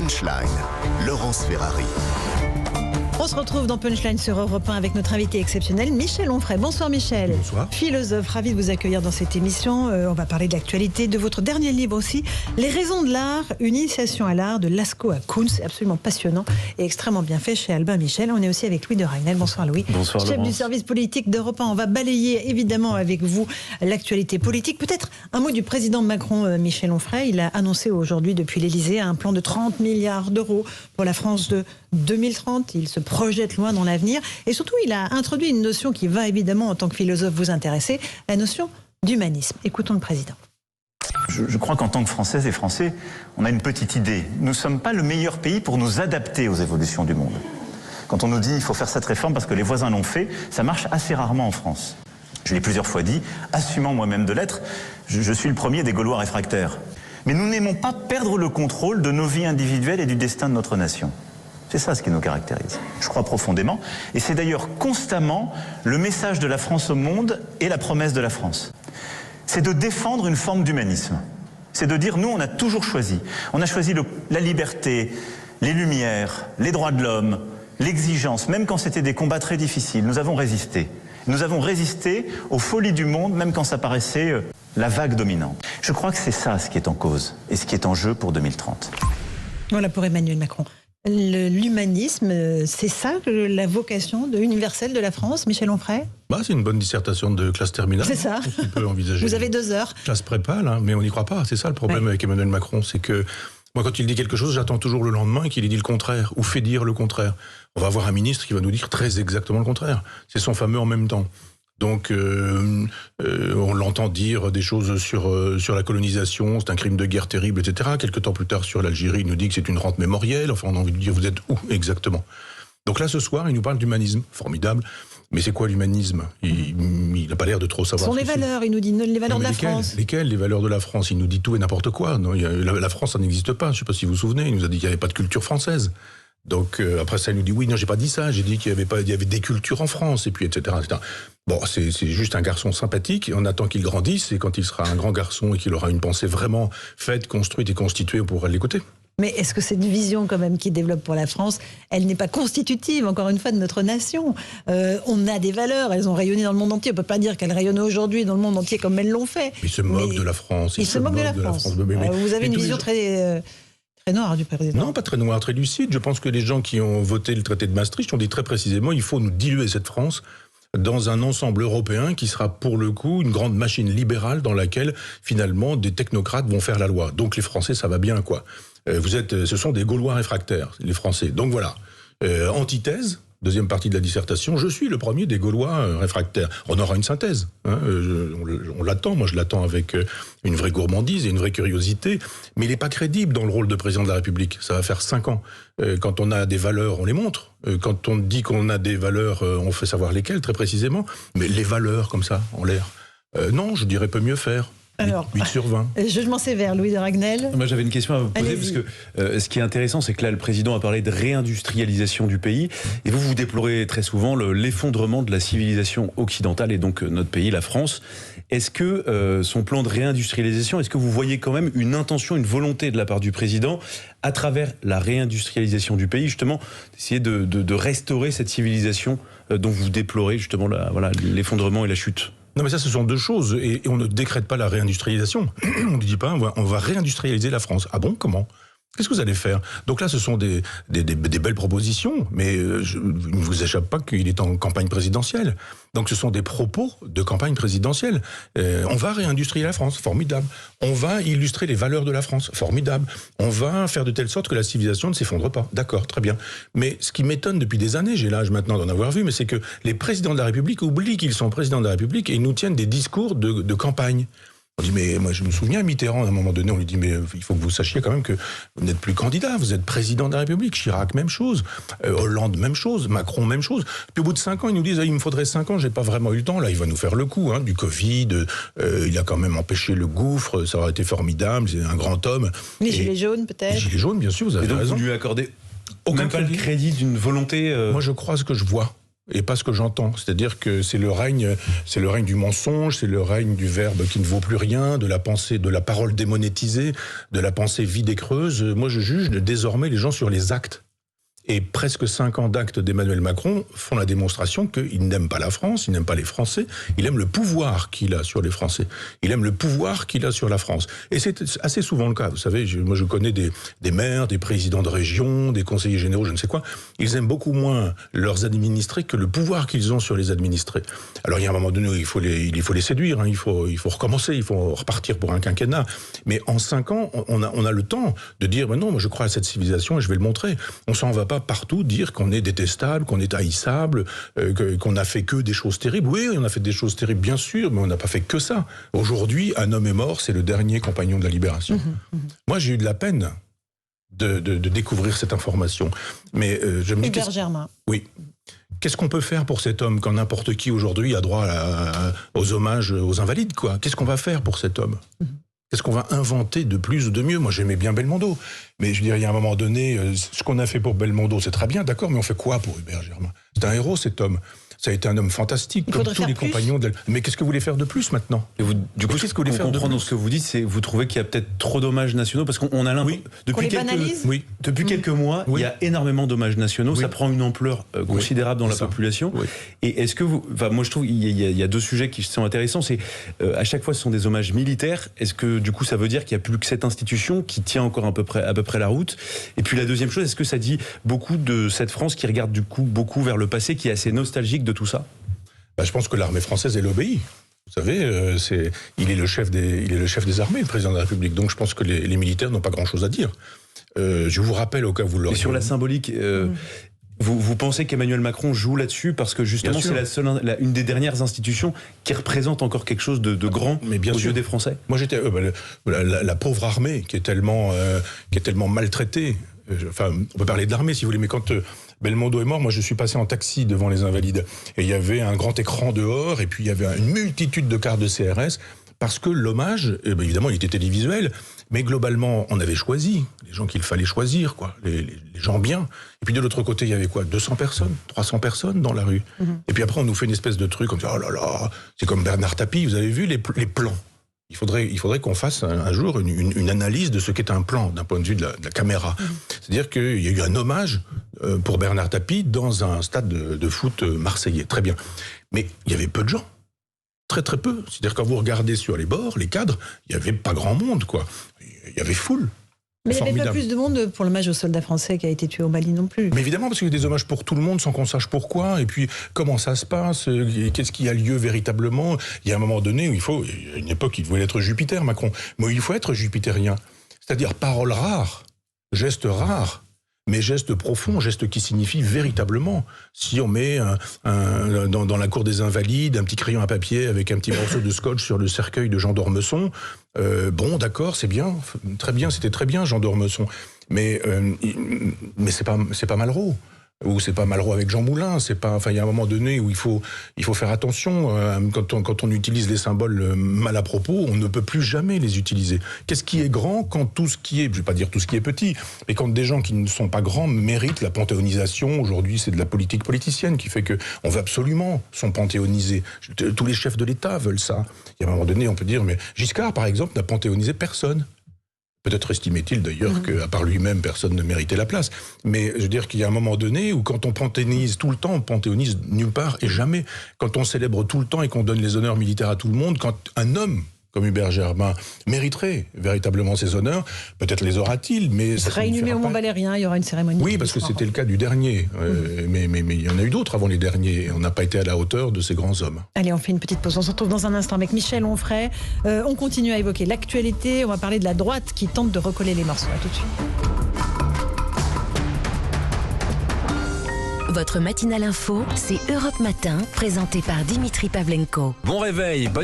Punchline, Laurence Ferrari. On se retrouve dans Punchline sur Europe 1 avec notre invité exceptionnel, Michel Onfray. Bonsoir Michel. Bonsoir. Philosophe, ravi de vous accueillir dans cette émission. On va parler de l'actualité, de votre dernier livre aussi, Les raisons de l'art, une initiation à l'art de Lascaux à Kuhn. C'est absolument passionnant et extrêmement bien fait chez Albin Michel. On est aussi avec Louis de Ragnel. Bonsoir Louis. Bonsoir Chef Laurence. du service politique d'Europe 1. On va balayer évidemment avec vous l'actualité politique. Peut-être un mot du président Macron, Michel Onfray. Il a annoncé aujourd'hui depuis l'Élysée un plan de 30 milliards d'euros pour la France de 2030. Il se projette loin dans l'avenir. Et surtout, il a introduit une notion qui va évidemment, en tant que philosophe, vous intéresser, la notion d'humanisme. Écoutons le président. Je crois qu'en tant que Françaises et Français, on a une petite idée. Nous ne sommes pas le meilleur pays pour nous adapter aux évolutions du monde. Quand on nous dit qu'il faut faire cette réforme parce que les voisins l'ont fait, ça marche assez rarement en France. Je l'ai plusieurs fois dit, assumant moi-même de l'être, je suis le premier des Gaulois réfractaires. Mais nous n'aimons pas perdre le contrôle de nos vies individuelles et du destin de notre nation. C'est ça ce qui nous caractérise. Je crois profondément. Et c'est d'ailleurs constamment le message de la France au monde et la promesse de la France. C'est de défendre une forme d'humanisme. C'est de dire, nous, on a toujours choisi. On a choisi la liberté, les lumières, les droits de l'homme, l'exigence, même quand c'était des combats très difficiles. Nous avons résisté. Nous avons résisté aux folies du monde, même quand ça paraissait la vague dominante. Je crois que c'est ça ce qui est en cause et ce qui est en jeu pour 2030. Voilà pour Emmanuel Macron. L'humanisme, c'est ça la vocation universelle de la France, Michel Onfray ? C'est une bonne dissertation de classe terminale. C'est ça. On peut envisager. Vous avez 2 heures. Classe prépa, là, mais on n'y croit pas. C'est ça le problème avec Emmanuel Macron, c'est que moi, quand il dit quelque chose, j'attends toujours le lendemain qu'il ait dit le contraire ou fait dire le contraire. On va avoir un ministre qui va nous dire très exactement le contraire. C'est son fameux en même temps. Donc, on l'entend dire des choses sur la colonisation, c'est un crime de guerre terrible, etc. Quelques temps plus tard, sur l'Algérie, il nous dit que c'est une rente mémorielle. Enfin, on a envie de dire, vous êtes où exactement ? Donc là, ce soir, il nous parle d'humanisme. Formidable. Mais c'est quoi l'humanisme ? Il n'a pas l'air de trop savoir. Ce sont les valeurs, il nous dit les valeurs de la France. Lesquelles ? Les valeurs de la France. Il nous dit tout et n'importe quoi. Non, la France, ça n'existe pas. Je ne sais pas si vous vous souvenez. Il nous a dit qu'il n'y avait pas de culture française. Donc après ça, il nous dit oui, non, j'ai pas dit ça. J'ai dit qu'il y avait des cultures en France et puis etc. etc. Bon, c'est juste un garçon sympathique. On attend qu'il grandisse et quand il sera un grand garçon et qu'il aura une pensée vraiment faite, construite et constituée, on pourra l'écouter. Mais est-ce que cette vision quand même qu'il développe pour la France, elle n'est pas constitutive, encore une fois, de notre nation ? On a des valeurs, elles ont rayonné dans le monde entier. On ne peut pas dire qu'elles rayonnent aujourd'hui dans le monde entier comme elles l'ont fait. Il se moque de la France. Il se moque de la France. Vous avez une vision très noire du président. Non, pas très noire, très lucide. Je pense que les gens qui ont voté le traité de Maastricht ont dit très précisément il faut nous diluer cette France dans un ensemble européen qui sera pour le coup une grande machine libérale dans laquelle finalement des technocrates vont faire la loi. Donc les Français, ça va bien quoi. Ce sont des Gaulois réfractaires, les Français. Donc voilà, antithèse. Deuxième partie de la dissertation, je suis le premier des Gaulois réfractaires. On aura une synthèse, hein, on l'attend, moi je l'attends avec une vraie gourmandise et une vraie curiosité, mais il n'est pas crédible dans le rôle de président de la République. Ça va faire 5 ans. Quand on a des valeurs, on les montre. Quand on dit qu'on a des valeurs, on fait savoir lesquelles très précisément, mais les valeurs comme ça, en l'air, non, je dirais peut mieux faire. Alors, 8 sur 20. Je m'en sais vers Louis de Ragnel. Moi, j'avais une question à vous poser, parce que ce qui est intéressant, c'est que là, le président a parlé de réindustrialisation du pays, et vous déplorez très souvent l'effondrement de la civilisation occidentale, et donc notre pays, la France. Est-ce que son plan de réindustrialisation, est-ce que vous voyez quand même une intention, une volonté de la part du président, à travers la réindustrialisation du pays, justement, d'essayer de restaurer cette civilisation dont vous déplorez justement l'effondrement et la chute ? Non mais ça ce sont deux choses et on ne décrète pas la réindustrialisation. On ne dit pas on va réindustrialiser la France. Ah bon, comment ? Qu'est-ce que vous allez faire ? Donc là, ce sont des belles propositions, mais il ne vous échappe pas qu'il est en campagne présidentielle. Donc ce sont des propos de campagne présidentielle. On va réindustrialiser la France, formidable. On va illustrer les valeurs de la France, formidable. On va faire de telle sorte que la civilisation ne s'effondre pas. D'accord, très bien. Mais ce qui m'étonne depuis des années, j'ai l'âge maintenant d'en avoir vu, mais c'est que les présidents de la République oublient qu'ils sont présidents de la République et ils nous tiennent des discours de campagne. On dit, mais moi je me souviens, Mitterrand, à un moment donné, on lui dit, mais il faut que vous sachiez quand même que vous n'êtes plus candidat, vous êtes président de la République. Chirac, même chose. Hollande, même chose. Macron, même chose. Puis au bout de 5 ans, ils nous disent, il me faudrait 5 ans, j'ai pas vraiment eu le temps. Là, il va nous faire le coup, du Covid. Il a quand même empêché le gouffre, ça aurait été formidable, c'est un grand homme. Les gilets jaunes, peut-être. Les gilets jaunes, bien sûr, vous avez raison. Et donc vous lui accordez aucun même pas le crédit d'une volonté Moi, je crois ce que je vois. et pas ce que j'entends. C'est-à-dire que c'est le règne du mensonge, c'est le règne du verbe qui ne vaut plus rien, de la pensée, de la parole démonétisée, de la pensée vide et creuse. Moi, je juge désormais les gens sur les actes. Et presque 5 ans d'actes d'Emmanuel Macron font la démonstration qu'il n'aime pas la France, il n'aime pas les Français, il aime le pouvoir qu'il a sur les Français. Il aime le pouvoir qu'il a sur la France. Et c'est assez souvent le cas. Vous savez, moi je connais des maires, des présidents de région, des conseillers généraux, je ne sais quoi. Ils aiment beaucoup moins leurs administrés que le pouvoir qu'ils ont sur les administrés. Alors il y a un moment donné où il faut les séduire, hein, il faut recommencer, il faut repartir pour un quinquennat. Mais en 5 ans, on a le temps de dire, non, moi je crois à cette civilisation et je vais le montrer. On s'en va pas partout dire qu'on est détestable, qu'on est haïssable, qu'on n'a fait que des choses terribles. Oui, on a fait des choses terribles, bien sûr, mais on n'a pas fait que ça. Aujourd'hui, un homme est mort, c'est le dernier compagnon de la libération. Moi, j'ai eu de la peine de découvrir cette information. Mais je me dis... Hubert Germain. Oui. Qu'est-ce qu'on peut faire pour cet homme quand n'importe qui aujourd'hui a droit aux hommages aux invalides, quoi ? Qu'est-ce qu'on va faire pour cet homme ? Qu'est-ce qu'on va inventer de plus ou de mieux ? Moi, j'aimais bien Belmondo. Mais je veux dire, il y a un moment donné, ce qu'on a fait pour Belmondo, c'est très bien, d'accord, mais on fait quoi pour Hubert Germain ? C'est un héros, cet homme. Ça a été un homme fantastique, comme tous les compagnons d'elle. Mais qu'est-ce que vous voulez faire de plus maintenant ? Et vous, du coup, qu'est-ce que vous voulez faire de plus ? Dans ce que vous dites, c'est vous trouvez qu'il y a peut-être trop d'hommages nationaux parce qu'on a l'impression depuis quelques mois, il y a énormément d'hommages nationaux. Ça prend une ampleur considérable dans la population. Et est-ce que moi je trouve il y a 2 sujets qui sont intéressants. C'est à chaque fois ce sont des hommages militaires. Est-ce que du coup ça veut dire qu'il n'y a plus que cette institution qui tient encore à peu près la route ? Et puis la deuxième chose, est-ce que ça dit beaucoup de cette France qui regarde du coup beaucoup vers le passé, qui est assez nostalgique de tout ça ? Je pense que l'armée française, elle obéit. Vous savez, il est le chef des armées, le président de la République. Donc je pense que les militaires n'ont pas grand-chose à dire. Je vous rappelle, au cas où vous l'auriez... Et sur la symbolique, vous pensez qu'Emmanuel Macron joue là-dessus parce que justement c'est une des dernières institutions qui représente encore quelque chose de grand aux yeux des Français ? Moi j'étais la pauvre armée qui est tellement maltraitée. Enfin, on peut parler de l'armée si vous voulez, mais quand Belmondo est mort, moi je suis passé en taxi devant les Invalides et il y avait un grand écran dehors et puis il y avait une multitude de cartes de CRS parce que l'hommage, évidemment il était télévisuel, mais globalement on avait choisi les gens qu'il fallait choisir, quoi, les gens bien. Et puis de l'autre côté il y avait quoi, 200 personnes, 300 personnes dans la rue. Et puis après on nous fait une espèce de truc comme ça, oh là là, c'est comme Bernard Tapie, vous avez vu les plans. Il faudrait qu'on fasse un jour une analyse de ce qu'est un plan d'un point de vue de la caméra. C'est-à-dire qu'il y a eu un hommage pour Bernard Tapie dans un stade de foot marseillais. Très bien. Mais il y avait peu de gens. Très très peu. C'est-à-dire quand vous regardez sur les bords, les cadres, il n'y avait pas grand monde, quoi. Il y avait foule. Mais il n'y avait pas plus de monde pour l'hommage aux soldats français qui a été tué au Mali non plus. Mais évidemment, parce qu'il y a des hommages pour tout le monde sans qu'on sache pourquoi, et puis comment ça se passe, qu'est-ce qui a lieu véritablement. Il y a un moment donné où il y a une époque, il voulait être Jupiter, Macron, mais il faut être jupitérien. C'est-à-dire paroles rares, gestes rares, mais gestes profonds, gestes qui signifient véritablement. Si on met dans la cour des Invalides un petit crayon à papier avec un petit morceau de scotch sur le cercueil de Jean d'Ormesson, bon, d'accord, c'est bien, très bien, c'était très bien Jean d'Ormesson, mais c'est pas Malraux. Ou c'est pas Malraux avec Jean Moulin, il y a un moment donné où il faut faire attention, quand on utilise les symboles mal à propos, on ne peut plus jamais les utiliser. Qu'est-ce qui est grand quand tout ce qui est, je vais pas dire tout ce qui est petit, mais quand des gens qui ne sont pas grands méritent la panthéonisation. Aujourd'hui, c'est de la politique politicienne qui fait que on veut absolument sont panthéonisés. Tous les chefs de l'État veulent ça. Il y a un moment donné, on peut dire, mais Giscard, par exemple, n'a panthéonisé personne. Peut-être estimait-il d'ailleurs qu'à part lui-même, personne ne méritait la place. Mais je veux dire qu'il y a un moment donné où quand on panthéonise tout le temps, on panthéonise nulle part et jamais. Quand on célèbre tout le temps et qu'on donne les honneurs militaires à tout le monde, quand un homme comme Hubert Germain mériterait véritablement ces honneurs, peut-être les aura-t-il, mais... Il sera inhumé au Mont Valérien, il y aura une cérémonie. Oui, parce que c'était le cas du dernier. Mais il y en a eu d'autres avant les derniers. On n'a pas été à la hauteur de ces grands hommes. Allez, on fait une petite pause. On se retrouve dans un instant avec Michel Onfray. On continue à évoquer l'actualité. On va parler de la droite qui tente de recoller les morceaux. À tout de suite. Votre matinale info, c'est Europe Matin, présenté par Dimitri Pavlenko. Bon réveil, bonne